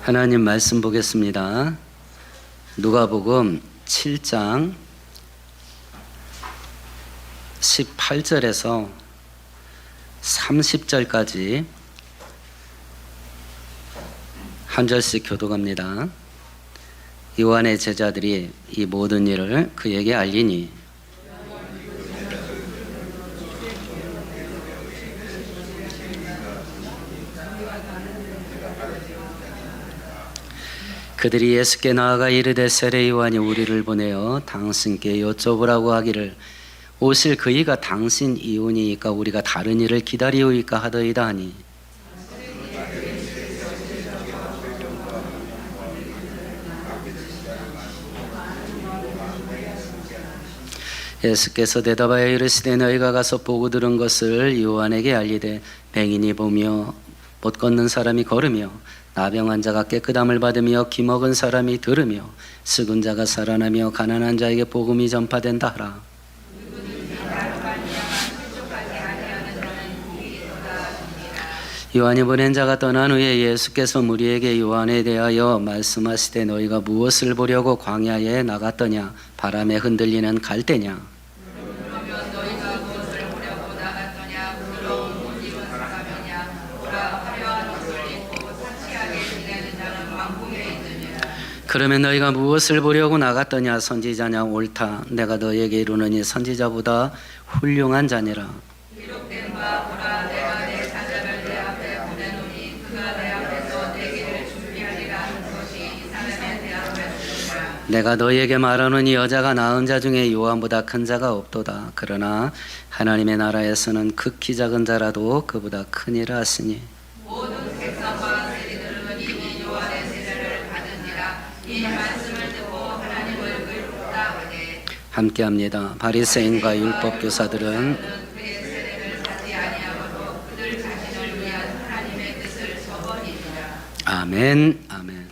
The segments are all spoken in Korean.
하나님 말씀 보겠습니다. 누가복음 7장 18절에서 30절까지 한 절씩 교독합니다. 요한의 제자들이 이 모든 일을 그에게 알리니 그들이 예수께 나아가 이르되 세례 요한이 우리를 보내어 당신께 여쭤보라고 하기를 오실 그이가 당신 이온이니까 우리가 다른 일을 기다리오이까 하더이다 하니 예수께서 대답하여 이르시되 너희가 가서 보고 들은 것을 요한에게 알리되 뱅인이 보며 못 걷는 사람이 걸으며 나병 환자가 깨끗함을 받으며 기먹은 사람이 들으며 죽은 자가 살아나며 가난한 자에게 복음이 전파된다 하라. 요한이 보낸 자가 떠난 후에 예수께서 무리에게 요한에 대하여 말씀하시되 너희가 무엇을 보려고 광야에 나갔더냐 바람에 흔들리는 갈대냐. 그러면 너희가 무엇을 보려고 나갔더냐 선지자냐 옳다 내가 너희에게 이르노니 선지자보다 훌륭한 자니라. 기록된 바 보라 내가 내 사자를 내 앞에 보내노니 그가 내 앞에서 내 길을 준비하리라 하는 것이 이 사람에 대한 말씀이라. 내가 너희에게 말하노니 여자가 낳은 자 중에 요한보다 큰 자가 없도다. 그러나 하나님의 나라에서는 극히 작은 자라도 그보다 크니라 하시니 모든 백성과 세리들은 이미 요한의 세례를 받으니라. 이 말씀을 듣고 하나님을 의롭다 하되 함께합니다. 바리새인과 율법 교사들은 그의 세례를 받지 아니하고도 그들 자신을 위한 하나님의 뜻을 저버리니라. 아멘. 아멘.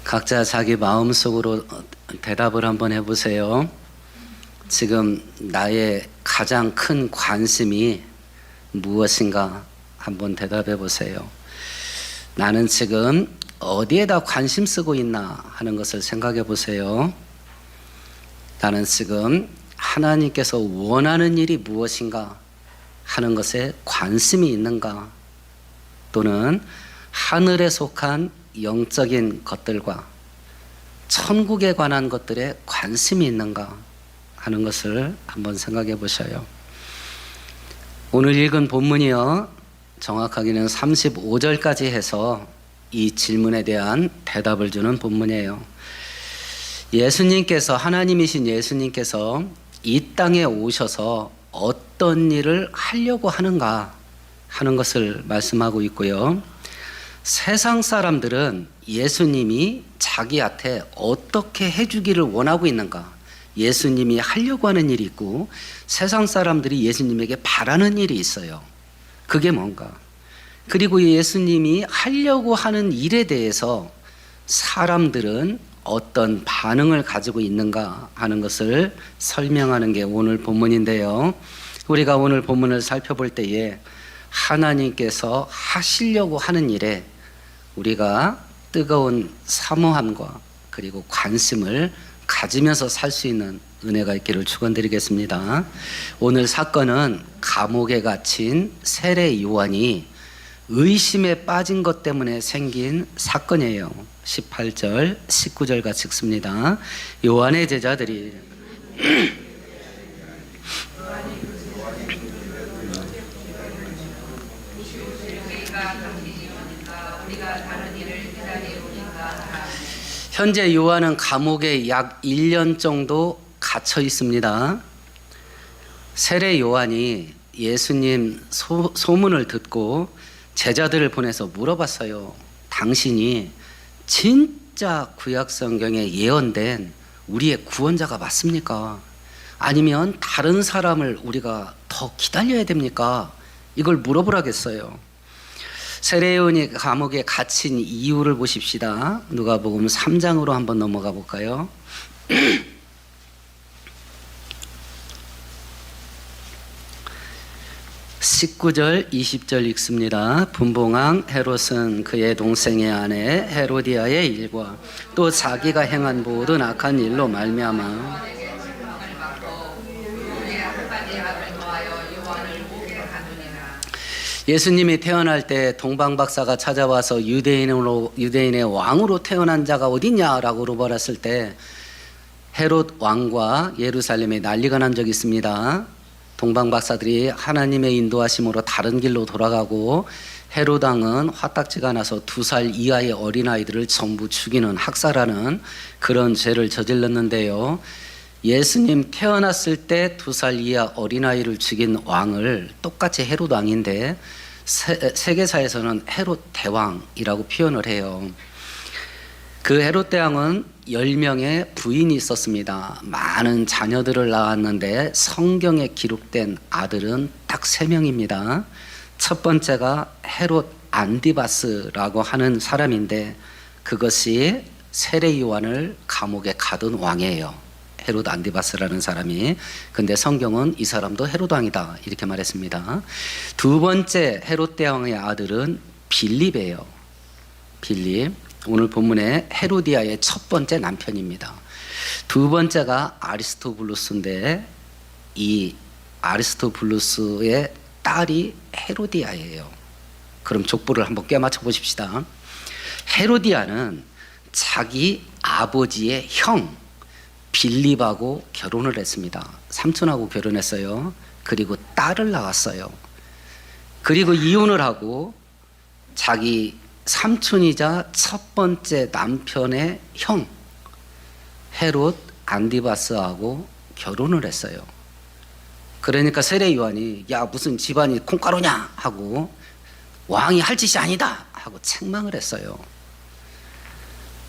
각자 자기 마음속으로 대답을 한번 해보세요. 지금 나의 가장 큰 관심이 무엇인가 한번 대답해 보세요. 나는 지금 어디에다 관심 쓰고 있나 하는 것을 생각해 보세요. 나는 지금 하나님께서 원하는 일이 무엇인가 하는 것에 관심이 있는가, 또는 하늘에 속한 영적인 것들과 천국에 관한 것들에 관심이 있는가 하는 것을 한번 생각해 보셔요. 오늘 읽은 본문이요, 정확하게는 35절까지 해서 이 질문에 대한 대답을 주는 본문이에요. 예수님께서, 하나님이신 예수님께서 이 땅에 오셔서 어떤 일을 하려고 하는가 하는 것을 말씀하고 있고요. 세상 사람들은 예수님이 자기한테 어떻게 해주기를 원하고 있는가, 예수님이 하려고 하는 일이 있고 세상 사람들이 예수님에게 바라는 일이 있어요. 그게 뭔가? 그리고 예수님이 하려고 하는 일에 대해서 사람들은 어떤 반응을 가지고 있는가 하는 것을 설명하는 게 오늘 본문인데요. 우리가 오늘 본문을 살펴볼 때에 하나님께서 하시려고 하는 일에 우리가 뜨거운 사모함과 그리고 관심을 가지면서 살 수 있는 은혜가 있기를 축원드리겠습니다. 오늘 사건은 감옥에 갇힌 세례 요한이 의심에 빠진 것 때문에 생긴 사건이에요. 18절, 19절 같이 읽습니다. 요한의 제자들이 현재 요한은 감옥에 약 1년 정도 갇혀 있습니다. 세례 요한이 예수님 소문을 듣고 제자들을 보내서 물어봤어요. 당신이 진짜 구약 성경에 예언된 우리의 구원자가 맞습니까? 아니면 다른 사람을 우리가 더 기다려야 됩니까? 이걸 물어보라겠어요. 세례 요한이 감옥에 갇힌 이유를 보십시다. 누가복음 3장으로 한번 넘어가 볼까요? 19절 20절 읽습니다. 분봉왕 헤롯은 그의 동생의 아내 헤로디아의 일과 또 자기가 행한 모든 악한 일로 말미암아 예수님이 태어날 때 동방박사가 찾아와서 유대인의 왕으로 태어난 자가 어딨냐라고 물어봤을 때 헤롯 왕과 예루살렘에 난리가 난 적이 있습니다. 동방박사들이 하나님의 인도하심으로 다른 길로 돌아가고 헤롯 왕은 화딱지가 나서 2살 이하의 어린아이들을 전부 죽이는 학살하는 그런 죄를 저질렀는데요. 예수님 태어났을 때 2살 이하 어린아이를 죽인 왕을 똑같이 헤롯 왕인데 세계사에서는 헤롯 대왕이라고 표현을 해요. 그 헤롯 대왕은 10명의 부인이 있었습니다. 많은 자녀들을 낳았는데 성경에 기록된 아들은 딱 3명입니다. 첫 번째가 헤롯 안디바스라고 하는 사람인데 그것이 세례 요한을 감옥에 가둔 왕이에요. 헤롯 안디바스라는 사람이. 근데 성경은 이 사람도 헤롯 왕이다 이렇게 말했습니다. 두 번째 헤롯 대왕의 아들은 빌립이에요. 빌립. 오늘 본문의 헤로디아의 첫 번째 남편입니다. 두 번째가 아리스토블루스인데 이 아리스토블루스의 딸이 헤로디아예요. 그럼 족보를 한번 꿰맞춰 보십시다. 헤로디아는 자기 아버지의 형 빌립하고 결혼을 했습니다. 삼촌하고 결혼했어요. 그리고 딸을 낳았어요. 그리고 이혼을 하고 자기 삼촌이자 첫 번째 남편의 형 헤롯 안디바스하고 결혼을 했어요. 그러니까 세례 요한이 야 무슨 집안이 콩가루냐 하고 왕이 할 짓이 아니다 하고 책망을 했어요.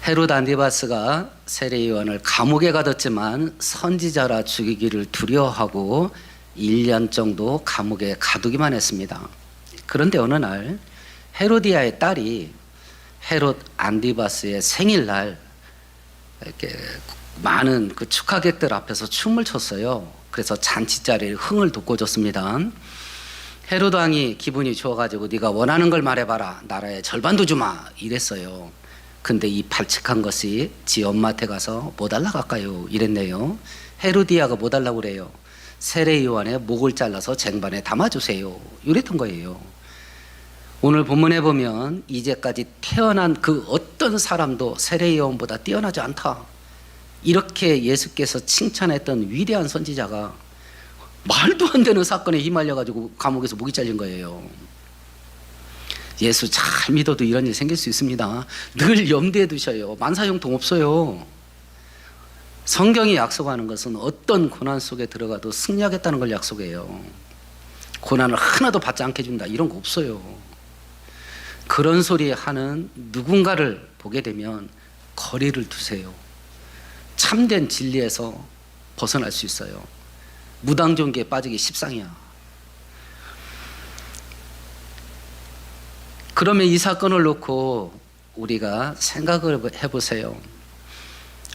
헤롯 안디바스가 세례 요한을 감옥에 가뒀지만 선지자라 죽이기를 두려워하고 1년 정도 감옥에 가두기만 했습니다. 그런데 어느 날 헤로디아의 딸이 헤롯 안디바스의 생일날 이렇게 많은 그 축하객들 앞에서 춤을 췄어요. 그래서 잔치 자리에 흥을 돋궈줬습니다. 헤롯 왕이 기분이 좋아가지고 네가 원하는 걸 말해봐라. 나라의 절반도 주마. 이랬어요. 근데 이 발칙한 것이 지 엄마한테 가서 뭐 달라 갈까요? 이랬네요. 헤로디아가 뭐 달라고 그래요? 세례 요한의 목을 잘라서 쟁반에 담아주세요. 이랬던 거예요. 오늘 본문에 보면 이제까지 태어난 그 어떤 사람도 세례 요한보다 뛰어나지 않다. 이렇게 예수께서 칭찬했던 위대한 선지자가 말도 안 되는 사건에 휘말려가지고 감옥에서 목이 잘린 거예요. 예수 잘 믿어도 이런 일 생길 수 있습니다. 늘 염두에 두셔요. 만사형통 없어요. 성경이 약속하는 것은 어떤 고난 속에 들어가도 승리하겠다는 걸 약속해요. 고난을 하나도 받지 않게 해준다 이런 거 없어요. 그런 소리 하는 누군가를 보게 되면 거리를 두세요. 참된 진리에서 벗어날 수 있어요. 무당종기에 빠지기 십상이야. 그러면 이 사건을 놓고 우리가 생각을 해보세요.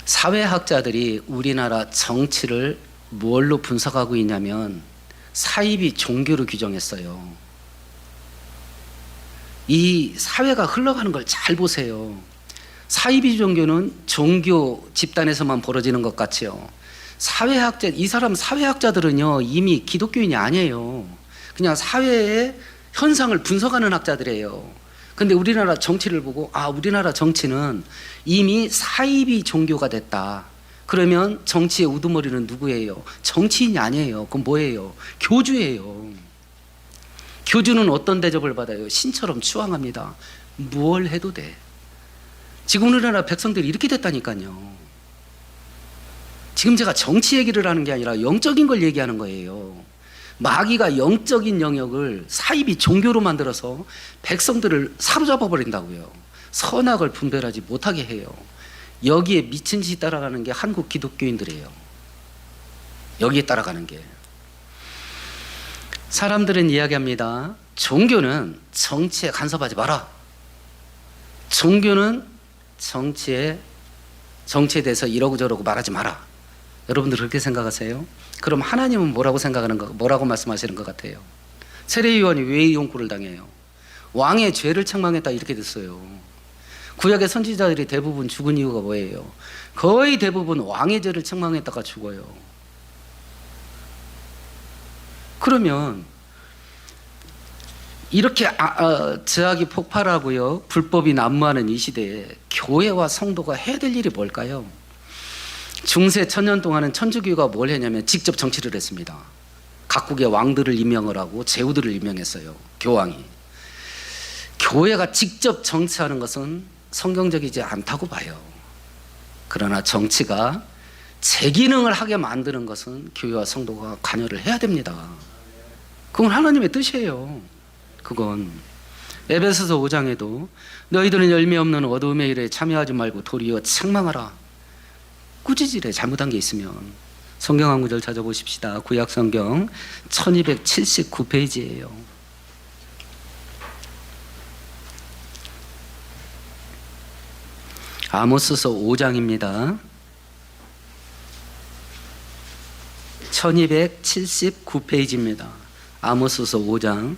사회학자들이 우리나라 정치를 뭘로 분석하고 있냐면 사이비 종교로 규정했어요. 이 사회가 흘러가는 걸 잘 보세요. 사이비 종교는 종교 집단에서만 벌어지는 것 같지요. 이 사람 사회학자들은요 이미 기독교인이 아니에요. 그냥 사회의 현상을 분석하는 학자들이에요. 근데 우리나라 정치를 보고 우리나라 정치는 이미 사이비 종교가 됐다. 그러면 정치의 우두머리는 누구예요? 정치인이 아니에요. 그럼 뭐예요? 교주예요. 교주는 어떤 대접을 받아요? 신처럼 추앙합니다. 뭘 해도 돼. 지금 우리나라 백성들이 이렇게 됐다니까요. 지금 제가 정치 얘기를 하는 게 아니라 영적인 걸 얘기하는 거예요. 마귀가 영적인 영역을 사이비 종교로 만들어서 백성들을 사로잡아 버린다고요. 선악을 분별하지 못하게 해요. 여기에 미친 짓이 따라가는 게 한국 기독교인들이에요. 여기에 따라가는 게. 사람들은 이야기합니다. 종교는 정치에 간섭하지 마라. 종교는 정치에 대해서 이러고 저러고 말하지 마라. 여러분들 그렇게 생각하세요? 그럼 하나님은 뭐라고 말씀하시는 것 같아요? 세례요한이 왜 용구를 당해요? 왕의 죄를 책망했다 이렇게 됐어요. 구약의 선지자들이 대부분 죽은 이유가 뭐예요? 거의 대부분 왕의 죄를 책망했다가 죽어요. 그러면 이렇게 죄악이 폭발하고요, 불법이 난무하는 이 시대에 교회와 성도가 해야 될 일이 뭘까요? 중세 천년 동안은 천주교가 뭘 했냐면 직접 정치를 했습니다. 각국의 왕들을 임명을 하고 제후들을 임명했어요. 교황이. 교회가 직접 정치하는 것은 성경적이지 않다고 봐요. 그러나 정치가 제 기능을 하게 만드는 것은 교회와 성도가 관여를 해야 됩니다. 그건 하나님의 뜻이에요. 그건 에베소서 5장에도 너희들은 열매 없는 어두움의 일에 참여하지 말고 도리어 책망하라. 꾸짖으래. 잘못한 게 있으면. 성경 한 구절 찾아보십시다. 구약성경 1279페이지예요. 아모스서 5장입니다. 1279페이지입니다. 아모스서 5장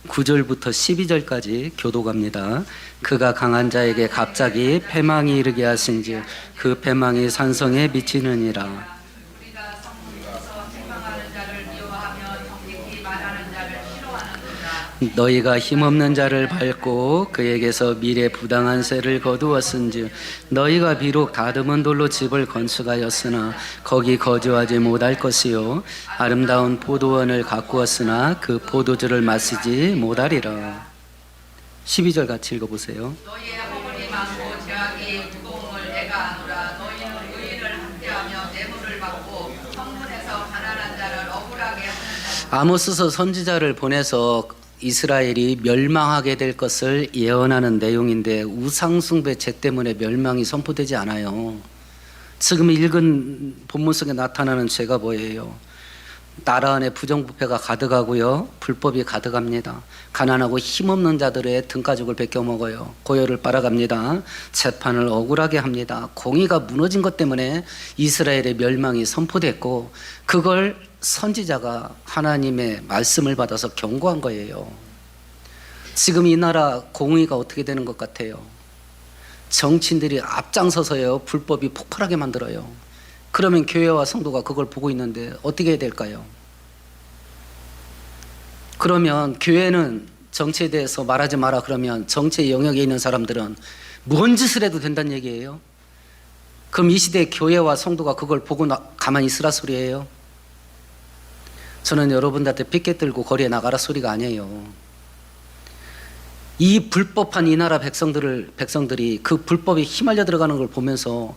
9절부터 12절까지 교독합니다. 그가 강한 자에게 갑자기 패망이 이르게 하신즉 그 패망이 산성에 미치느니라. 너희가 힘없는 자를 밟고 그에게서 미래 부당한 세를 거두었은즉 너희가 비록 다듬은 돌로 집을 건축하였으나 거기 거주하지 못할 것이요 아름다운 포도원을 가꾸었으나 그 포도주를 마시지 못하리라. 12절 같이 읽어보세요. 너희의 허물이 많고 죄악이 무거움을 내가 아노라. 너희는 의인을 학대하며 뇌물을 받고 성문에서 가난한 자를 억울하게 하는다. 아모스서 선지자를 보내서 이스라엘이 멸망하게 될 것을 예언하는 내용인데 우상숭배 죄 때문에 멸망이 선포되지 않아요. 지금 읽은 본문 속에 나타나는 죄가 뭐예요? 나라 안에 부정부패가 가득하고요, 불법이 가득합니다. 가난하고 힘없는 자들의 등가죽을 베껴 먹어요. 고열을 빨아갑니다. 재판을 억울하게 합니다. 공의가 무너진 것 때문에 이스라엘의 멸망이 선포됐고 그걸 선지자가 하나님의 말씀을 받아서 경고한 거예요. 지금 이 나라 공의가 어떻게 되는 것 같아요? 정치인들이 앞장서서요, 불법이 폭발하게 만들어요. 그러면 교회와 성도가 그걸 보고 있는데 어떻게 해야 될까요? 그러면 교회는 정치에 대해서 말하지 마라 그러면 정치의 영역에 있는 사람들은 뭔 짓을 해도 된다는 얘기예요? 그럼 이 시대의 교회와 성도가 그걸 보고 가만히 있으라 소리예요? 저는 여러분들한테 삐깨 들고 거리에 나가라 소리가 아니에요. 이 불법한 이 나라 백성들이 그 불법에 휘말려 들어가는 걸 보면서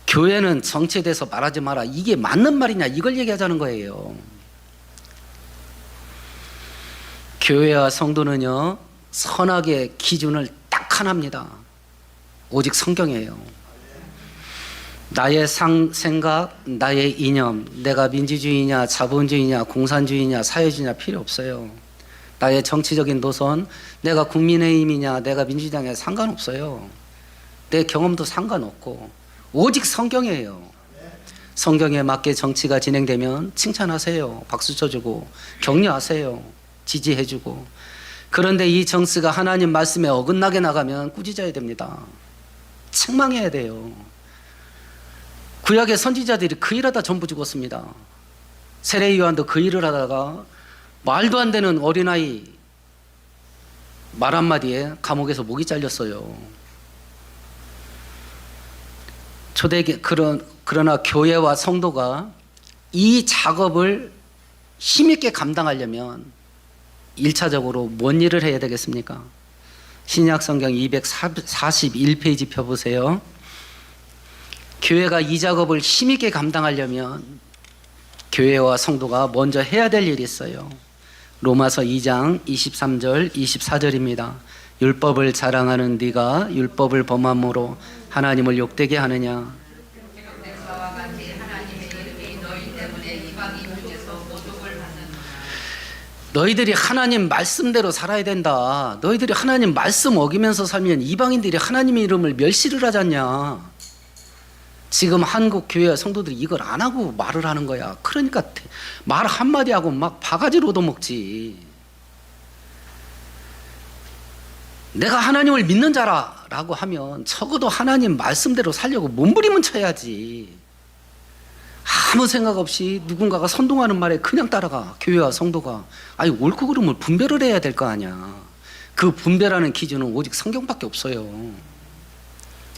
교회는 정치에 대해서 말하지 마라, 이게 맞는 말이냐, 이걸 얘기하자는 거예요. 교회와 성도는요, 선악의 기준을 딱 하나입니다. 오직 성경이에요. 나의 생각, 나의 이념, 내가 민주주의냐 자본주의냐 공산주의냐 사회주의냐 필요 없어요. 나의 정치적인 노선, 내가 국민의힘이냐 내가 민주당이냐 상관없어요. 내 경험도 상관없고 오직 성경이에요. 성경에 맞게 정치가 진행되면 칭찬하세요. 박수 쳐주고 격려하세요. 지지해주고. 그런데 이 정치가 하나님 말씀에 어긋나게 나가면 꾸짖어야 됩니다. 책망해야 돼요. 구약의 선지자들이 그 일하다 전부 죽었습니다. 세례 요한도 그 일을 하다가 말도 안 되는 어린아이 말 한마디에 감옥에서 목이 잘렸어요. 그러나 교회와 성도가 이 작업을 힘있게 감당하려면 1차적으로 뭔 일을 해야 되겠습니까? 신약성경 241페이지 펴보세요. 교회가 이 작업을 힘있게 감당하려면 교회와 성도가 먼저 해야 될 일이 있어요. 로마서 2장 23절 24절입니다. 율법을 자랑하는 네가 율법을 범함으로 하나님을 욕되게 하느냐. 기록된 바와 같이 하나님의 이름이 너희 때문에 이방인 중에서 모독을 받는다. 너희들이 하나님 말씀대로 살아야 된다. 너희들이 하나님 말씀 어기면서 살면 이방인들이 하나님의 이름을 멸시를 하잖냐. 지금 한국 교회 성도들이 이걸 안 하고 말을 하는 거야. 그러니까 말 한마디 하고 막 바가지로 얻어먹지. 내가 하나님을 믿는 자라라고 하면 적어도 하나님 말씀대로 살려고 몸부림은 쳐야지. 아무 생각 없이 누군가가 선동하는 말에 그냥 따라가. 교회와 성도가. 아니 옳고 그름을 분별을 해야 될 거 아니야. 그 분별하는 기준은 오직 성경밖에 없어요.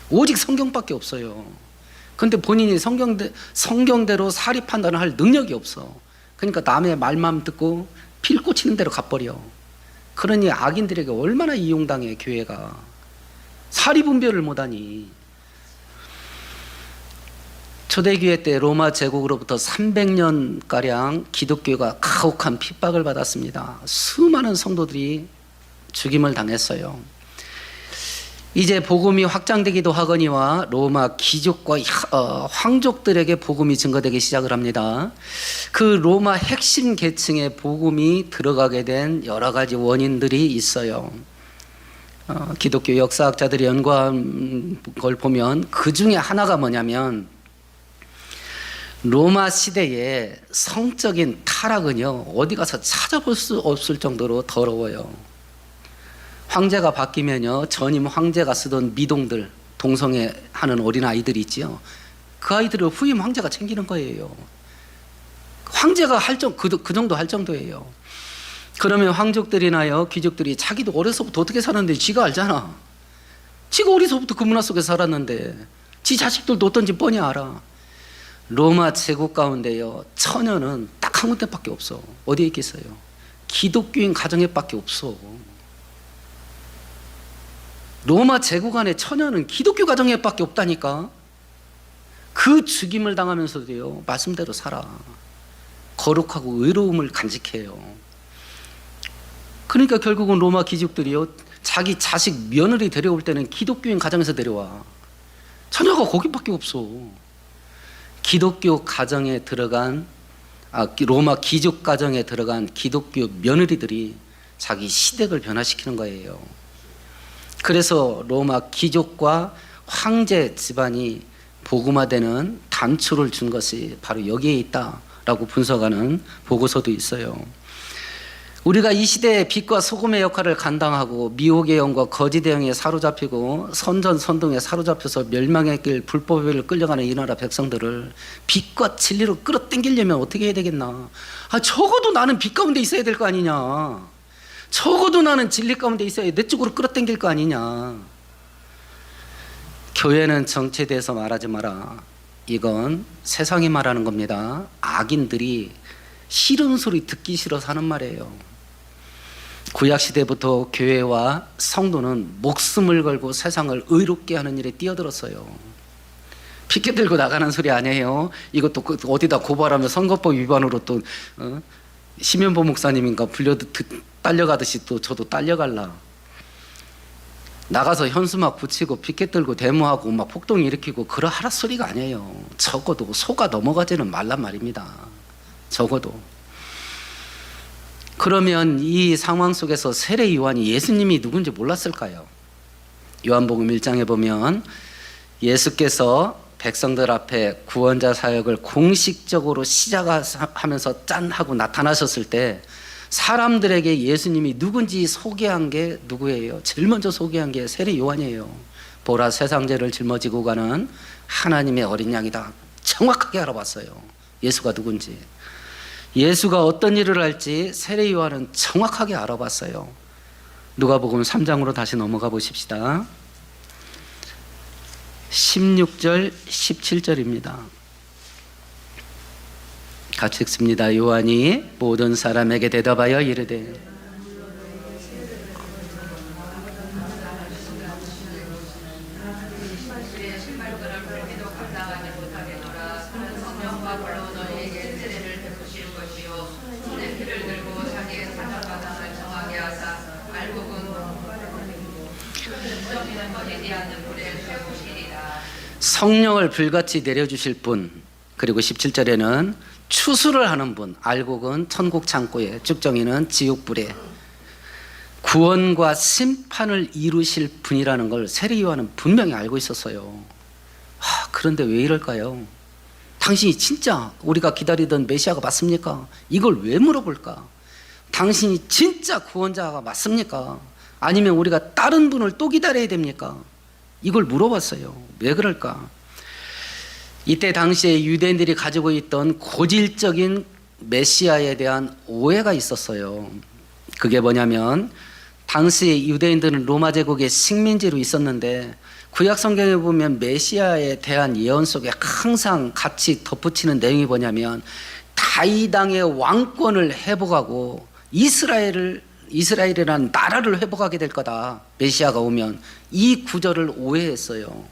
오직 성경밖에 없어요. 근데 본인이 성경대로 사리 판단을 할 능력이 없어. 그러니까 남의 말만 듣고 필 꽂히는 대로 가버려. 그러니 악인들에게 얼마나 이용당해. 교회가 사리 분별을 못하니. 초대교회 때 로마 제국으로부터 300년가량 기독교가 가혹한 핍박을 받았습니다. 수많은 성도들이 죽임을 당했어요. 이제 복음이 확장되기도 하거니와 로마 귀족과 황족들에게 복음이 증거되기 시작을 합니다. 그 로마 핵심 계층에 복음이 들어가게 된 여러 가지 원인들이 있어요. 기독교 역사학자들이 연구한 걸 보면 그 중에 하나가 뭐냐면 로마 시대의 성적인 타락은요 어디 가서 찾아볼 수 없을 정도로 더러워요. 황제가 바뀌면요 전임 황제가 쓰던 미동들, 동성애 하는 어린 아이들이 있지요. 그 아이들을 후임 황제가 챙기는 거예요. 황제가 그 정도 할 정도예요. 그러면 황족들이나요 귀족들이 자기도 어려서부터 어떻게 살았는데 지가 알잖아. 지가 어려서부터 그 문화 속에 살았는데 지 자식들도 어떤지 뻔히 알아. 로마 제국 가운데요 처녀는 딱 한 군데밖에 없어. 어디에 있겠어요? 기독교인 가정에밖에 없어. 로마 제국 안에 처녀는 기독교 가정에밖에 없다니까. 그 죽임을 당하면서도요 말씀대로 살아. 거룩하고 의로움을 간직해요. 그러니까 결국은 로마 귀족들이요 자기 자식 며느리 데려올 때는 기독교인 가정에서 데려와. 처녀가 거기밖에 없어. 기독교 가정에 들어간 로마 귀족 가정에 들어간 기독교 며느리들이 자기 시댁을 변화시키는 거예요. 그래서 로마 귀족과 황제 집안이 복음화되는 단초를 준 것이 바로 여기에 있다라고 분석하는 보고서도 있어요. 우리가 이 시대에 빛과 소금의 역할을 감당하고 미혹의 영과 거짓의 영에 사로잡히고 선전선동에 사로잡혀서 멸망의 길 불법의 길을 끌려가는 이 나라 백성들을 빛과 진리로 끌어당기려면 어떻게 해야 되겠나. 적어도 나는 빛 가운데 있어야 될 거 아니냐. 적어도 나는 진리 가운데 있어야 내 쪽으로 끌어당길 거 아니냐. 교회는 정체에 대해서 말하지 마라. 이건 세상이 말하는 겁니다. 악인들이 싫은 소리 듣기 싫어서 하는 말이에요. 구약시대부터 교회와 성도는 목숨을 걸고 세상을 의롭게 하는 일에 뛰어들었어요. 피켓 들고 나가는 소리 아니에요. 이것도 어디다 고발하면 선거법 위반으로 또 심연보 목사님인가 딸려가듯이 또 저도 딸려갈라. 나가서 현수막 붙이고 피켓 들고 데모하고 막 폭동 일으키고 그러하라 소리가 아니에요. 적어도 속아 넘어가지는 말란 말입니다. 적어도. 그러면 이 상황 속에서 세례 요한이 예수님이 누군지 몰랐을까요? 요한복음 1장에 보면 예수께서 백성들 앞에 구원자 사역을 공식적으로 시작하면서 짠 하고 나타나셨을 때 사람들에게 예수님이 누군지 소개한 게 누구예요? 제일 먼저 소개한 게 세례 요한이에요. 보라, 세상 죄를 짊어지고 가는 하나님의 어린 양이다. 정확하게 알아봤어요. 예수가 누군지. 예수가 어떤 일을 할지 세례 요한은 정확하게 알아봤어요. 누가복음 3장으로 다시 넘어가 보십시다. 16절 17절입니다. 같이 읽습니다. 요한이 모든 사람에게 대답하여 이르되 성령을 불같이 내려주실 분, 그리고 17절에는 추수를 하는 분, 알곡은 천국 창고에, 쭉정이는 지옥불에 구원과 심판을 이루실 분이라는 걸 세례 요한은 분명히 알고 있었어요. 그런데 왜 이럴까요? 당신이 진짜 우리가 기다리던 메시아가 맞습니까? 이걸 왜 물어볼까? 당신이 진짜 구원자가 맞습니까? 아니면 우리가 다른 분을 또 기다려야 됩니까? 이걸 물어봤어요. 왜 그럴까? 이때 당시에 유대인들이 가지고 있던 고질적인 메시아에 대한 오해가 있었어요. 그게 뭐냐면 당시 유대인들은 로마 제국의 식민지로 있었는데 구약 성경에 보면 메시아에 대한 예언 속에 항상 같이 덧붙이는 내용이 뭐냐면 다윗 왕의 왕권을 회복하고 이스라엘이라는 나라를 회복하게 될 거다. 메시아가 오면. 이 구절을 오해했어요.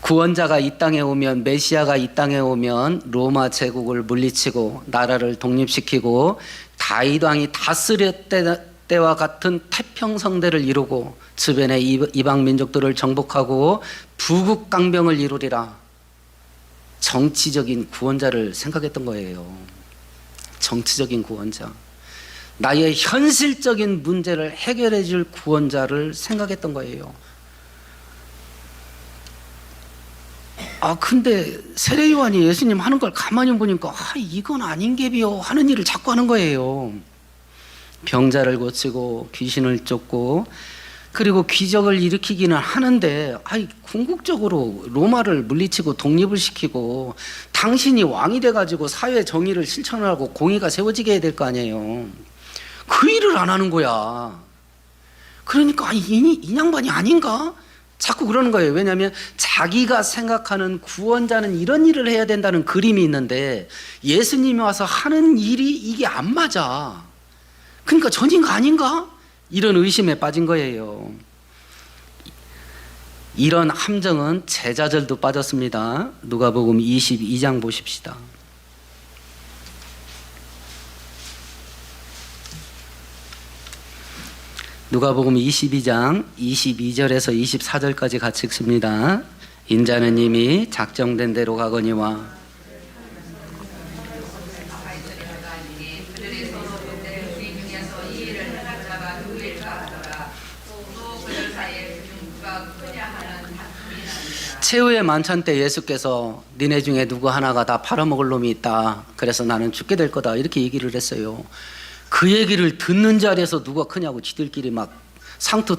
구원자가 이 땅에 오면, 메시아가 이 땅에 오면 로마 제국을 물리치고 나라를 독립시키고 다윗 왕이 다스렸을 때와 같은 태평성대를 이루고 주변의 이방 민족들을 정복하고 부국강병을 이루리라. 정치적인 구원자를 생각했던 거예요. 정치적인 구원자. 나의 현실적인 문제를 해결해 줄 구원자를 생각했던 거예요. 근데 세례 요한이 예수님 하는 걸 가만히 보니까 이건 아닌 게비요 하는 일을 자꾸 하는 거예요. 병자를 고치고 귀신을 쫓고 그리고 기적을 일으키기는 하는데 궁극적으로 로마를 물리치고 독립을 시키고 당신이 왕이 돼가지고 사회 정의를 실천하고 공의가 세워지게 해야 될 거 아니에요. 그 일을 안 하는 거야. 그러니까 이 양반이 아닌가? 자꾸 그러는 거예요. 왜냐하면 자기가 생각하는 구원자는 이런 일을 해야 된다는 그림이 있는데 예수님이 와서 하는 일이 이게 안 맞아. 그러니까 전인가 아닌가? 이런 의심에 빠진 거예요. 이런 함정은 제자들도 빠졌습니다. 누가복음 22장 보십시다. 누가복음 22장 22절에서 24절까지 같이 읽습니다. 인자는 이미 작정된 대로 가거니와 최후의 만찬 때 예수께서 니네 중에 누구 하나가 다 팔아먹을 놈이 있다. 그래서 나는 죽게 될 거다. 이렇게 얘기를 했어요. 그 얘기를 듣는 자리에서 누가 크냐고 지들끼리 막 상투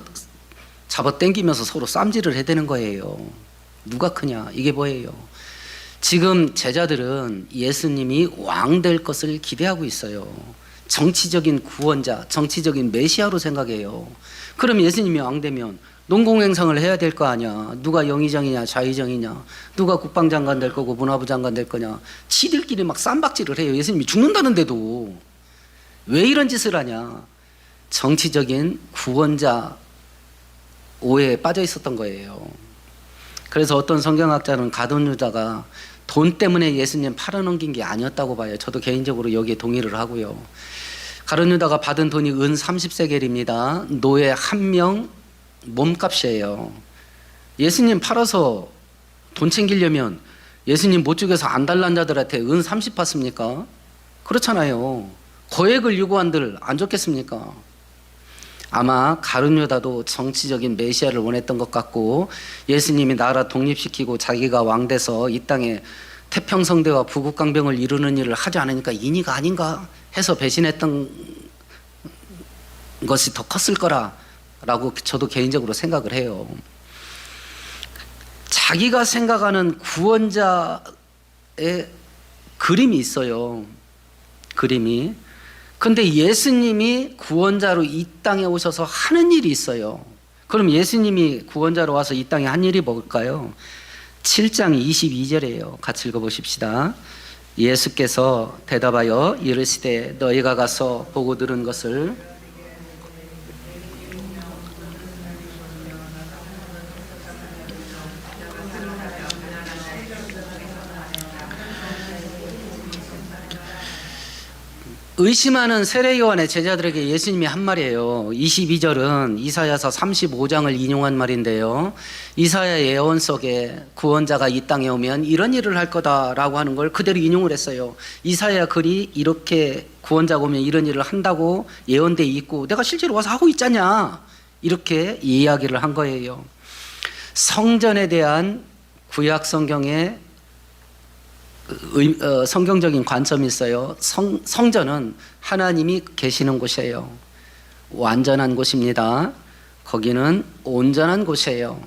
잡아당기면서 서로 쌈질을 해대는 거예요. 누가 크냐? 이게 뭐예요? 지금 제자들은 예수님이 왕 될 것을 기대하고 있어요. 정치적인 구원자, 정치적인 메시아로 생각해요. 그럼 예수님이 왕 되면 농공행성을 해야 될 거 아니야. 누가 영의정이냐 좌의정이냐, 누가 국방장관 될 거고 문화부 장관 될 거냐. 지들끼리 막 쌈박질을 해요. 예수님이 죽는다는데도. 왜 이런 짓을 하냐? 정치적인 구원자 오해에 빠져 있었던 거예요. 그래서 어떤 성경학자는 가룟 유다가 돈 때문에 예수님 팔아넘긴 게 아니었다고 봐요. 저도 개인적으로 여기에 동의를 하고요. 가룟 유다가 받은 돈이 은 30세겔입니다. 노예 한 명 몸값이에요. 예수님 팔아서 돈 챙기려면 예수님 못 죽여서 안 달란 자들한테 은 30 받습니까? 그렇잖아요. 거액을 요구한들 안 좋겠습니까? 아마 가룟 유다도 정치적인 메시아를 원했던 것 같고 예수님이 나라 독립시키고 자기가 왕 돼서 이 땅에 태평성대와 부국강병을 이루는 일을 하지 않으니까 인의가 아닌가 해서 배신했던 것이 더 컸을 거라고 저도 개인적으로 생각을 해요. 자기가 생각하는 구원자의 그림이 있어요. 그림이. 근데 예수님이 구원자로 이 땅에 오셔서 하는 일이 있어요. 그럼 예수님이 구원자로 와서 이 땅에 한 일이 뭘까요? 7장 22절이에요. 같이 읽어보십시다. 예수께서 대답하여 이르시되 너희가 가서 보고 들은 것을 의심하는 세례 요한의 제자들에게 예수님이 한 말이에요. 22절은 이사야서 35장을 인용한 말인데요. 이사야 예언 속에 구원자가 이 땅에 오면 이런 일을 할 거다라고 하는 걸 그대로 인용을 했어요. 이사야 글이 이렇게 구원자가 오면 이런 일을 한다고 예언돼 있고 내가 실제로 와서 하고 있잖냐. 이렇게 이야기를 한 거예요. 성전에 대한 구약 성경의 성경적인 관점이 있어요. 성전은 하나님이 계시는 곳이에요. 완전한 곳입니다. 거기는 온전한 곳이에요.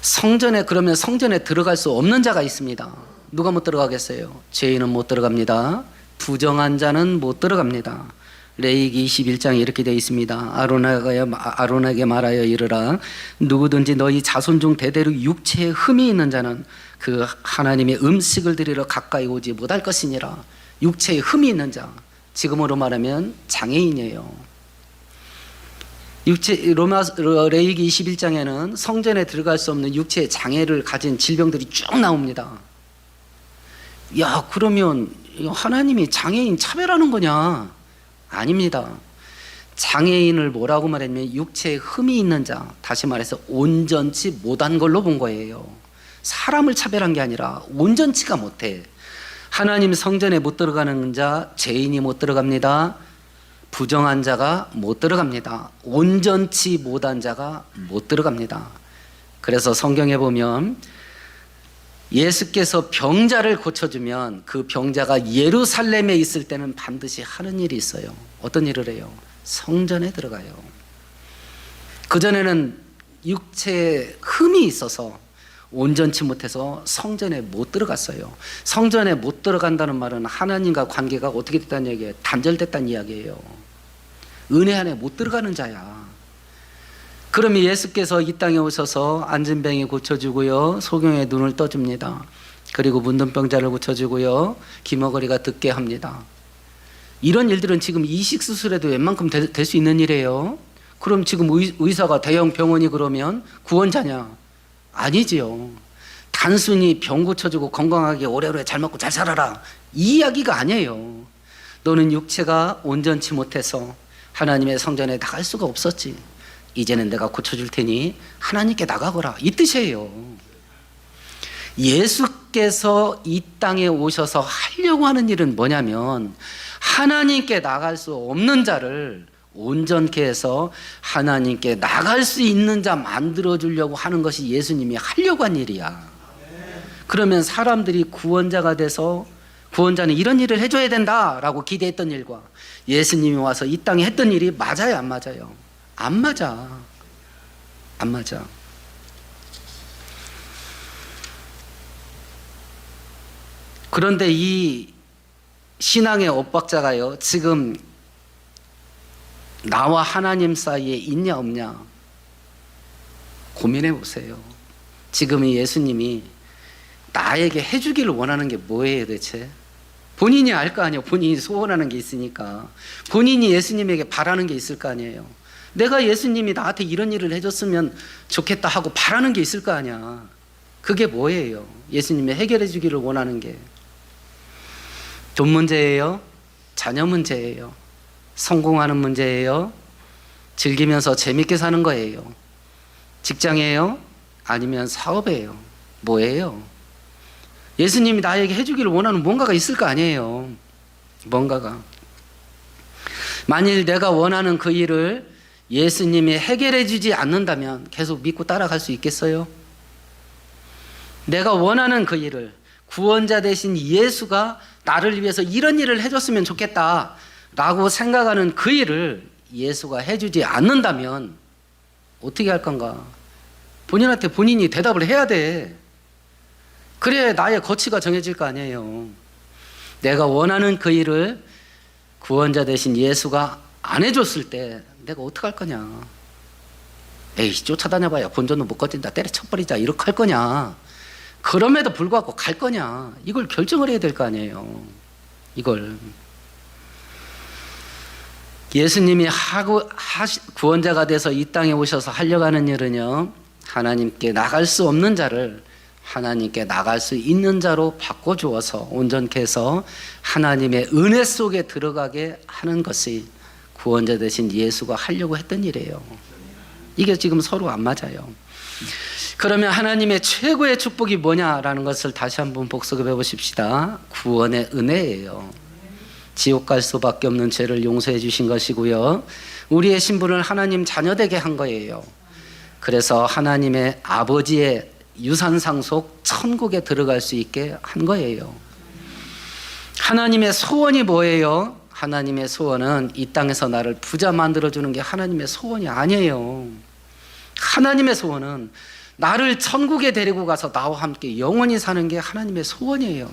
성전에, 그러면 성전에 들어갈 수 없는 자가 있습니다. 누가 못 들어가겠어요? 죄인은 못 들어갑니다. 부정한 자는 못 들어갑니다. 레위기 21장에 이렇게 되어 있습니다. 아론에게 말하여 이르라. 누구든지 너희 자손 중 대대로 육체에 흠이 있는 자는 그 하나님의 음식을 드리러 가까이 오지 못할 것이니라. 육체에 흠이 있는 자, 지금으로 말하면 장애인이에요. 레위기 21장에는 성전에 들어갈 수 없는 육체의 장애를 가진 질병들이 쭉 나옵니다. 야, 그러면 하나님이 장애인 차별하는 거냐? 아닙니다. 장애인을 뭐라고 말했냐면 육체에 흠이 있는 자, 다시 말해서 온전치 못한 걸로 본 거예요. 사람을 차별한 게 아니라 온전치가 못해. 하나님 성전에 못 들어가는 자, 죄인이 못 들어갑니다. 부정한 자가 못 들어갑니다. 온전치 못한 자가 못 들어갑니다. 그래서 성경에 보면 예수께서 병자를 고쳐주면 그 병자가 예루살렘에 있을 때는 반드시 하는 일이 있어요. 어떤 일을 해요? 성전에 들어가요. 그전에는 육체에 흠이 있어서 온전치 못해서 성전에 못 들어갔어요. 성전에 못 들어간다는 말은 하나님과 관계가 어떻게 됐다는 얘기예요? 단절됐다는 이야기예요. 은혜 안에 못 들어가는 자야. 그러면 예수께서 이 땅에 오셔서 안진뱅이 고쳐주고요, 소경의 눈을 떠줍니다. 그리고 문둥병자를 고쳐주고요, 기머거리가 듣게 합니다. 이런 일들은 지금 이식수술에도 웬만큼 될 수 있는 일이에요. 그럼 지금 의사가 대형 병원이 그러면 구원자냐? 아니지요. 단순히 병 고쳐주고 건강하게 오래오래 잘 먹고 잘 살아라, 이 이야기가 아니에요. 너는 육체가 온전치 못해서 하나님의 성전에 나갈 수가 없었지. 이제는 내가 고쳐줄 테니 하나님께 나가거라, 이 뜻이에요. 예수께서 이 땅에 오셔서 하려고 하는 일은 뭐냐면 하나님께 나갈 수 없는 자를 온전케 해서 하나님께 나갈 수 있는 자 만들어주려고 하는 것이 예수님이 하려고 한 일이야. 그러면 사람들이 구원자가 돼서 구원자는 이런 일을 해줘야 된다라고 기대했던 일과 예수님이 와서 이 땅에 했던 일이 맞아요, 안 맞아요? 안 맞아. 안 맞아. 그런데 이 신앙의 엇박자가요, 지금 나와 하나님 사이에 있냐 없냐 고민해 보세요. 지금 이 예수님이 나에게 해주기를 원하는 게 뭐예요 대체? 본인이 알 거 아니에요. 본인이 소원하는 게 있으니까. 본인이 예수님에게 바라는 게 있을 거 아니에요. 내가 예수님이 나한테 이런 일을 해줬으면 좋겠다 하고 바라는 게 있을 거 아니야. 그게 뭐예요? 예수님이 해결해 주기를 원하는 게 돈 문제예요? 자녀 문제예요? 성공하는 문제예요? 즐기면서 재밌게 사는 거예요? 직장이에요? 아니면 사업이에요? 뭐예요? 예수님이 나에게 해주기를 원하는 뭔가가 있을 거 아니에요. 뭔가가. 만일 내가 원하는 그 일을 예수님이 해결해 주지 않는다면 계속 믿고 따라갈 수 있겠어요? 내가 원하는 그 일을 구원자 되신 예수가 나를 위해서 이런 일을 해줬으면 좋겠다 라고 생각하는 그 일을 예수가 해주지 않는다면 어떻게 할 건가? 본인한테 본인이 대답을 해야 돼. 그래야 나의 거치가 정해질 거 아니에요. 내가 원하는 그 일을 구원자 되신 예수가 안 해줬을 때 내가 어떡할 거냐? 에이, 쫓아다녀봐야 본전도 못 거둔다, 때려쳐버리자, 이렇게 할 거냐? 그럼에도 불구하고 갈 거냐? 이걸 결정을 해야 될 거 아니에요. 이걸. 예수님이 구원자가 돼서 이 땅에 오셔서 하려고 하는 일은요, 하나님께 나갈 수 없는 자를 하나님께 나갈 수 있는 자로 바꿔주어서 온전케 해서 하나님의 은혜 속에 들어가게 하는 것이 구원자 되신 예수가 하려고 했던 일이에요. 이게 지금 서로 안 맞아요. 그러면 하나님의 최고의 축복이 뭐냐라는 것을 다시 한번 복습해 보십시다. 구원의 은혜예요. 지옥 갈 수밖에 없는 죄를 용서해 주신 것이고요, 우리의 신분을 하나님 자녀되게 한 거예요. 그래서 하나님의 아버지의 유산상 속 천국에 들어갈 수 있게 한 거예요. 하나님의 소원이 뭐예요? 하나님의 소원은 이 땅에서 나를 부자 만들어주는 게 하나님의 소원이 아니에요. 하나님의 소원은 나를 천국에 데리고 가서 나와 함께 영원히 사는 게 하나님의 소원이에요.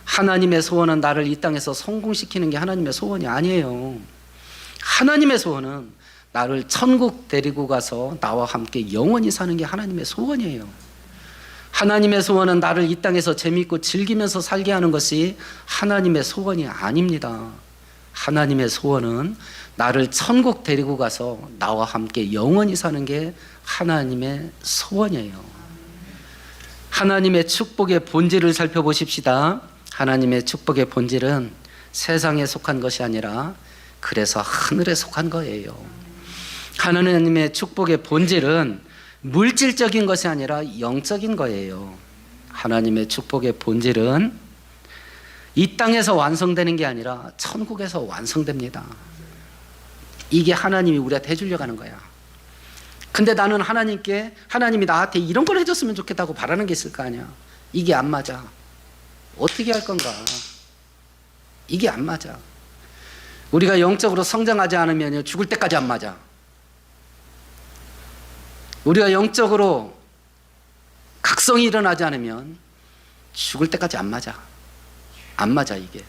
하나님의 소원은 나를 이 땅에서 성공시키는 게 하나님의 소원이 아니에요. 하나님의 소원은 나를 천국 데리고 가서 나와 함께 영원히 사는 게 하나님의 소원이에요. 하나님의 소원은 나를 이 땅에서 재미있고 즐기면서 살게 하는 것이 하나님의 소원이 아닙니다. 하나님의 소원은 나를 천국 데리고 가서 나와 함께 영원히 사는 게 하나님의 소원이에요. 하나님의 축복의 본질을 살펴보십시다. 하나님의 축복의 본질은 세상에 속한 것이 아니라 그래서 하늘에 속한 거예요. 하나님의 축복의 본질은 물질적인 것이 아니라 영적인 거예요. 하나님의 축복의 본질은 이 땅에서 완성되는 게 아니라 천국에서 완성됩니다. 이게 하나님이 우리한테 해주려고 하는 거야. 근데 나는 하나님이 나한테 이런 걸 해줬으면 좋겠다고 바라는 게 있을 거 아니야. 이게 안 맞아. 어떻게 할 건가? 이게 안 맞아. 우리가 영적으로 성장하지 않으면 죽을 때까지 안 맞아. 우리가 영적으로 각성이 일어나지 않으면 죽을 때까지 안 맞아. 안 맞아 이게.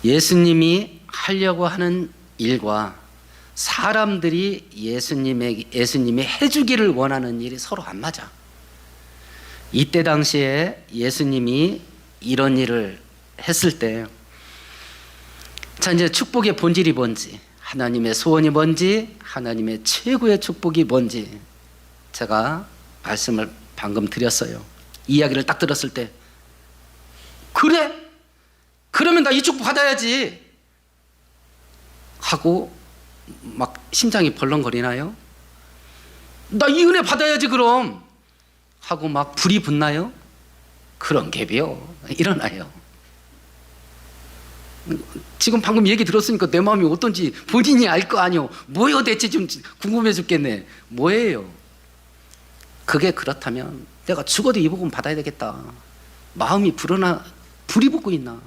예수님이 하려고 하는 일과 사람들이 예수님이 해주기를 원하는 일이 서로 안 맞아. 이때 당시에 예수님이 이런 일을 했을 때, 자, 이제 축복의 본질이 뭔지, 하나님의 소원이 뭔지, 하나님의 최고의 축복이 뭔지 제가 말씀을 방금 드렸어요. 이야기를 딱 들었을 때, 그래? 그러면 나 이 축복 받아야지 하고 막 심장이 벌렁거리나요? 나 이 은혜 받아야지 그럼 하고 막 불이 붙나요? 그런 갭이요 일어나요. 지금 방금 얘기 들었으니까 내 마음이 어떤지 본인이 알 거 아니요. 뭐예요 대체? 좀 궁금해 죽겠네. 뭐예요? 그게 그렇다면 내가 죽어도 이 복음 받아야 되겠다. 마음이 불이 붙고 있나?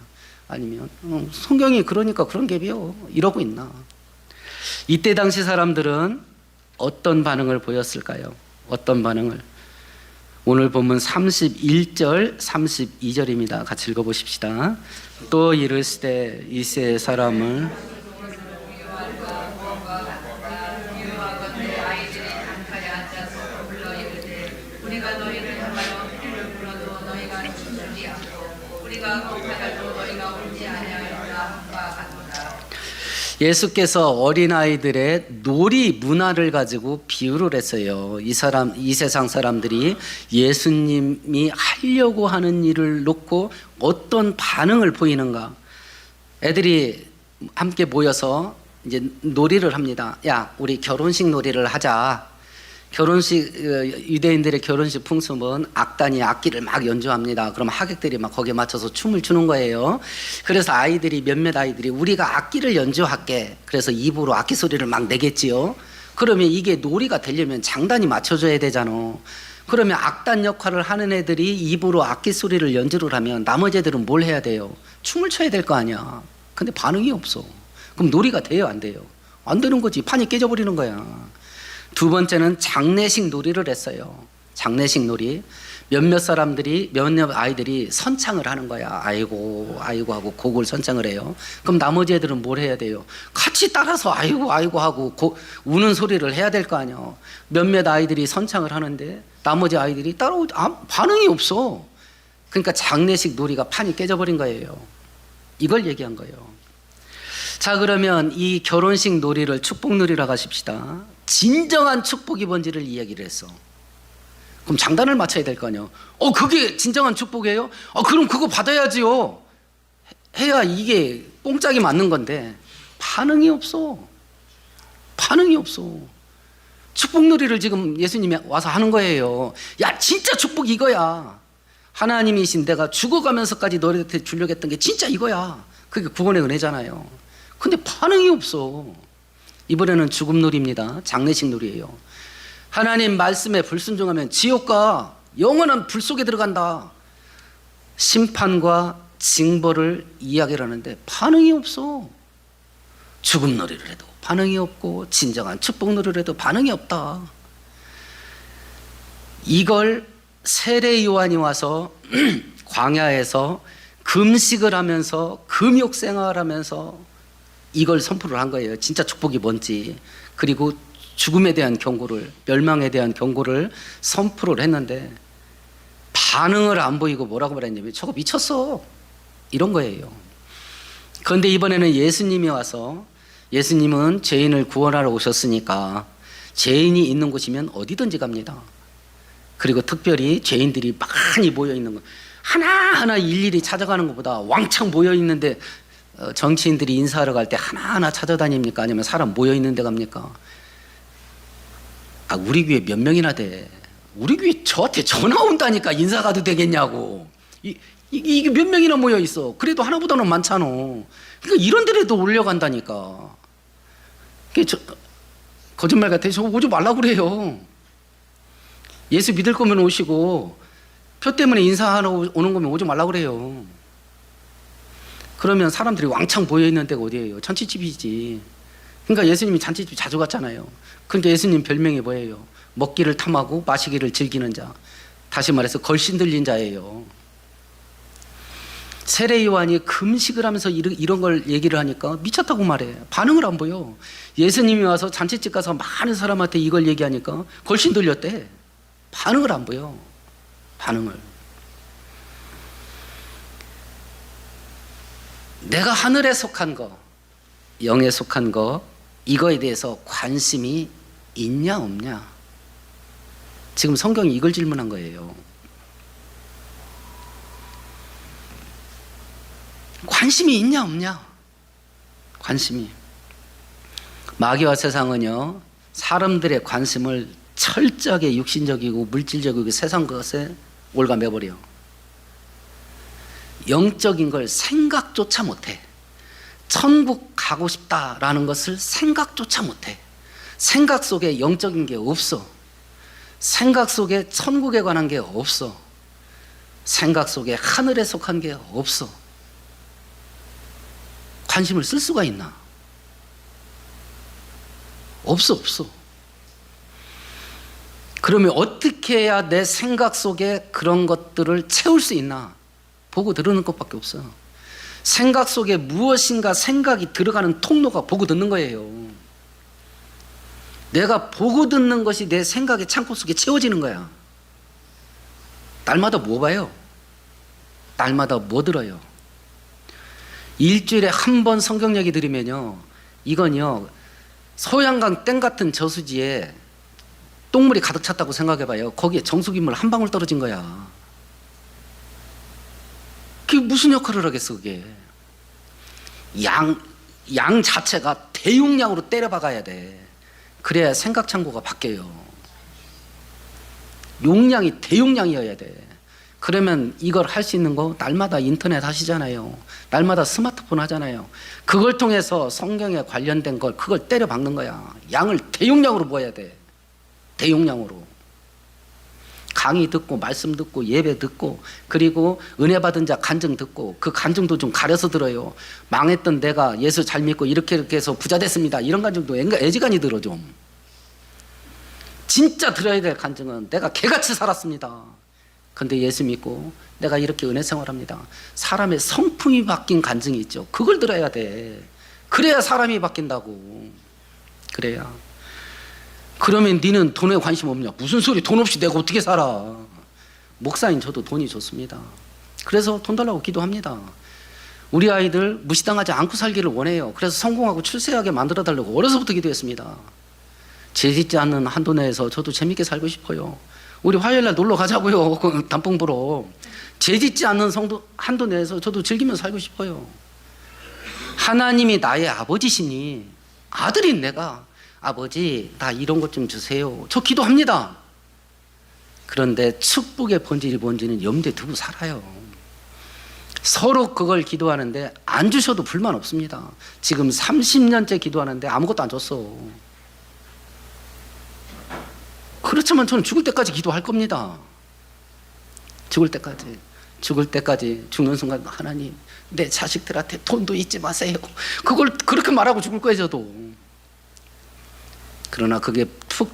아니면 성경이 그러니까 그런 갭이요 이러고 있나? 이때 당시 사람들은 어떤 반응을 보였을까요? 어떤 반응을? 오늘 본문 31절 32절입니다. 같이 읽어보십시다. 또 이르시되 이세 사람을 우리가 너희를 향하여 피를 불어도 너희가 춤추지 않고 우리가 곡하여도 너희가 울지 아니하였다 함과 같도다. 예수께서 어린아이들의 놀이 문화를 가지고 비유를 했어요. 이 세상 사람들이 예수님이 하려고 하는 일을 놓고 어떤 반응을 보이는가. 애들이 함께 모여서 이제 놀이를 합니다. 야, 우리 결혼식 놀이를 하자. 유대인들의 결혼식 풍습은 악단이 악기를 막 연주합니다. 그럼 하객들이 막 거기에 맞춰서 춤을 추는 거예요. 그래서 몇몇 아이들이 우리가 악기를 연주할게. 그래서 입으로 악기 소리를 막 내겠지요. 그러면 이게 놀이가 되려면 장단이 맞춰줘야 되잖아. 그러면 악단 역할을 하는 애들이 입으로 악기 소리를 연주를 하면 나머지 애들은 뭘 해야 돼요? 춤을 춰야 될 거 아니야. 근데 반응이 없어. 그럼 놀이가 돼요, 안 돼요? 안 되는 거지. 판이 깨져버리는 거야. 두 번째는 장례식 놀이를 했어요. 장례식 놀이. 몇몇 아이들이 선창을 하는 거야. 아이고 아이고 하고 곡을 선창을 해요. 그럼 나머지 애들은 뭘 해야 돼요? 같이 따라서 아이고 아이고 하고 우는 소리를 해야 될 거 아니야. 몇몇 아이들이 선창을 하는데 나머지 아이들이 반응이 없어. 그러니까 장례식 놀이가 판이 깨져버린 거예요. 이걸 얘기한 거예요. 자, 그러면 이 결혼식 놀이를 축복 놀이라고 하십시다. 진정한 축복이 뭔지를 이야기를 했어. 그럼 장단을 맞춰야 될 거 아니야. 그게 진정한 축복이에요? 그럼 그거 받아야지요. 해야 이게 뽕짝이 맞는 건데 반응이 없어. 반응이 없어. 축복 놀이를 지금 예수님이 와서 하는 거예요. 야, 진짜 축복 이거야. 하나님이신 내가 죽어가면서까지 너희한테 주려고 했던 게 진짜 이거야. 그게 구원의 은혜잖아요. 근데 반응이 없어. 이번에는 죽음 놀이입니다. 장례식 놀이에요. 하나님 말씀에 불순종하면 지옥과 영원한 불 속에 들어간다. 심판과 징벌을 이야기를 하는데 반응이 없어. 죽음 놀이를 해도 반응이 없고 진정한 축복 놀이를 해도 반응이 없다. 이걸 세례 요한이 와서 광야에서 금식을 하면서 금욕 생활을 하면서 이걸 선포를 한 거예요. 진짜 축복이 뭔지. 그리고 죽음에 대한 경고를, 멸망에 대한 경고를 선포를 했는데 반응을 안 보이고 뭐라고 말했냐면 저거 미쳤어, 이런 거예요. 그런데 이번에는 예수님이 와서, 예수님은 죄인을 구원하러 오셨으니까 죄인이 있는 곳이면 어디든지 갑니다. 그리고 특별히 죄인들이 많이 모여 있는 거, 하나하나 일일이 찾아가는 것보다 왕창 모여 있는데 정치인들이 인사하러 갈 때 하나하나 찾아다닙니까? 아니면 사람 모여 있는 데 갑니까? 우리 교회 몇 명이나 돼? 우리 교회 저한테 전화 온다니까 인사 가도 되겠냐고. 이게 몇 명이나 모여 있어. 그래도 하나보다는 많잖아. 그러니까 이런 데라도 올려간다니까. 거짓말 같아. 저거 오지 말라고 그래요. 예수 믿을 거면 오시고 표 때문에 인사하러 오는 거면 오지 말라고 그래요. 그러면 사람들이 왕창 모여있는 데가 어디예요? 잔치집이지. 그러니까 예수님이 잔치집 자주 갔잖아요. 그러니까 예수님 별명이 뭐예요? 먹기를 탐하고 마시기를 즐기는 자. 다시 말해서 걸신 들린 자예요. 세례 요한이 금식을 하면서 이런 걸 얘기를 하니까 미쳤다고 말해. 반응을 안 보여. 예수님이 와서 잔치집 가서 많은 사람한테 이걸 얘기하니까 걸신 들렸대. 반응을 안 보여. 반응을. 내가 하늘에 속한 거, 영에 속한 거, 이거에 대해서 관심이 있냐 없냐? 지금 성경이 이걸 질문한 거예요. 관심이 있냐 없냐? 관심이. 마귀와 세상은요, 사람들의 관심을 철저하게 육신적이고 물질적이고 세상 것에 올가매버려. 영적인 걸 생각조차 못해. 천국 가고 싶다라는 것을 생각조차 못해. 생각 속에 영적인 게 없어. 생각 속에 천국에 관한 게 없어. 생각 속에 하늘에 속한 게 없어. 관심을 쓸 수가 있나? 없어. 그러면 어떻게 해야 내 생각 속에 그런 것들을 채울 수 있나? 보고 들으는 것밖에 없어요. 생각 속에 무엇인가 생각이 들어가는 통로가 보고 듣는 거예요. 내가 보고 듣는 것이 내 생각의 창고 속에 채워지는 거야. 날마다 뭐 봐요? 날마다 뭐 들어요? 일주일에 한 번 성경 얘기 들으면요, 이건요 소양강 땡 같은 저수지에 똥물이 가득 찼다고 생각해봐요. 거기에 정수기물 한 방울 떨어진 거야. 그게 무슨 역할을 하겠어? 그게 양 자체가 대용량으로 때려박아야 돼. 그래야 생각 창고가 바뀌어요. 용량이 대용량이어야 돼. 그러면 이걸 할 수 있는 거 날마다 인터넷 하시잖아요. 날마다 스마트폰 하잖아요. 그걸 통해서 성경에 관련된 걸 그걸 때려 박는 거야. 양을 대용량으로 모아야 돼. 대용량으로. 강의 듣고 말씀 듣고 예배 듣고 그리고 은혜 받은 자 간증 듣고 그 간증도 좀 가려서 들어요. 망했던 내가 예수 잘 믿고 이렇게 해서 부자 됐습니다. 이런 간증도 애지간히 들어 좀. 진짜 들어야 될 간증은 내가 개같이 살았습니다. 근데 예수 믿고 내가 이렇게 은혜 생활합니다. 사람의 성품이 바뀐 간증이 있죠. 그걸 들어야 돼. 그래야 사람이 바뀐다고. 그래야. 그러면 니는 돈에 관심 없냐? 무슨 소리? 돈 없이 내가 어떻게 살아? 목사인 저도 돈이 좋습니다. 그래서 돈 달라고 기도합니다. 우리 아이들 무시당하지 않고 살기를 원해요. 그래서 성공하고 출세하게 만들어 달라고 어려서부터 기도했습니다. 죄 짓지 않는 한도 내에서 저도 재밌게 살고 싶어요. 우리 화요일날 놀러 가자고요. 단풍 보러. 죄 짓지 않는 한도 내에서 저도 즐기면서 살고 싶어요. 하나님이 나의 아버지시니 아들인 내가 아버지 나 이런 것 좀 주세요. 저 기도합니다. 그런데 축복의 본질이 뭔지는 염두에 두고 살아요. 서로 그걸 기도하는데 안 주셔도 불만 없습니다. 지금 30년째 기도하는데 아무것도 안 줬어. 그렇지만 저는 죽을 때까지 기도할 겁니다. 죽을 때까지. 죽을 때까지 죽는 순간 하나님 내 자식들한테 돈도 잊지 마세요. 그걸 그렇게 말하고 죽을 거예요 저도. 그러나 그게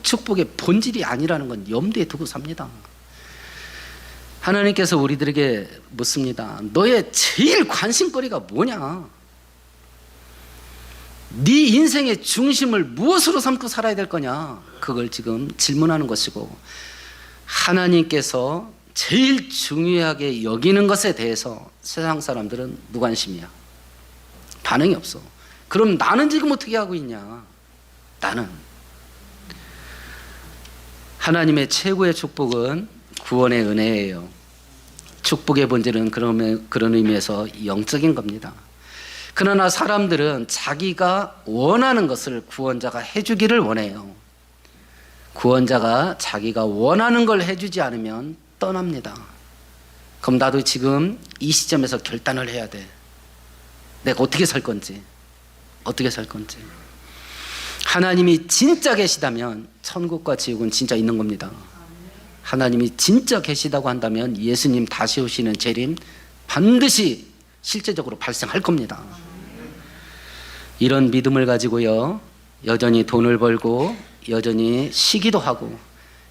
축복의 본질이 아니라는 건 염두에 두고 삽니다. 하나님께서 우리들에게 묻습니다. 너의 제일 관심거리가 뭐냐? 네 인생의 중심을 무엇으로 삼고 살아야 될 거냐? 그걸 지금 질문하는 것이고, 하나님께서 제일 중요하게 여기는 것에 대해서 세상 사람들은 무관심이야. 반응이 없어. 그럼 나는 지금 어떻게 하고 있냐? 나는 하나님의 최고의 축복은 구원의 은혜예요. 축복의 본질은 그런 의미에서 영적인 겁니다. 그러나 사람들은 자기가 원하는 것을 구원자가 해주기를 원해요. 구원자가 자기가 원하는 걸 해주지 않으면 떠납니다. 그럼 나도 지금 이 시점에서 결단을 해야 돼. 내가 어떻게 살 건지, 어떻게 살 건지. 하나님이 진짜 계시다면 천국과 지옥은 진짜 있는 겁니다. 하나님이 진짜 계시다고 한다면 예수님 다시 오시는 재림 반드시 실제적으로 발생할 겁니다. 이런 믿음을 가지고요, 여전히 돈을 벌고 여전히 쉬기도 하고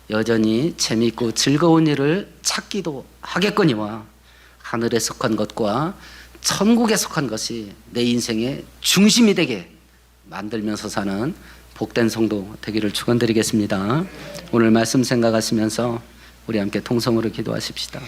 여전히 재미있고 즐거운 일을 찾기도 하겠거니와, 하늘에 속한 것과 천국에 속한 것이 내 인생의 중심이 되게 만들면서 사는 복된 성도 되기를 축원드리겠습니다. 오늘 말씀 생각하시면서 우리 함께 통성으로 기도하십시다.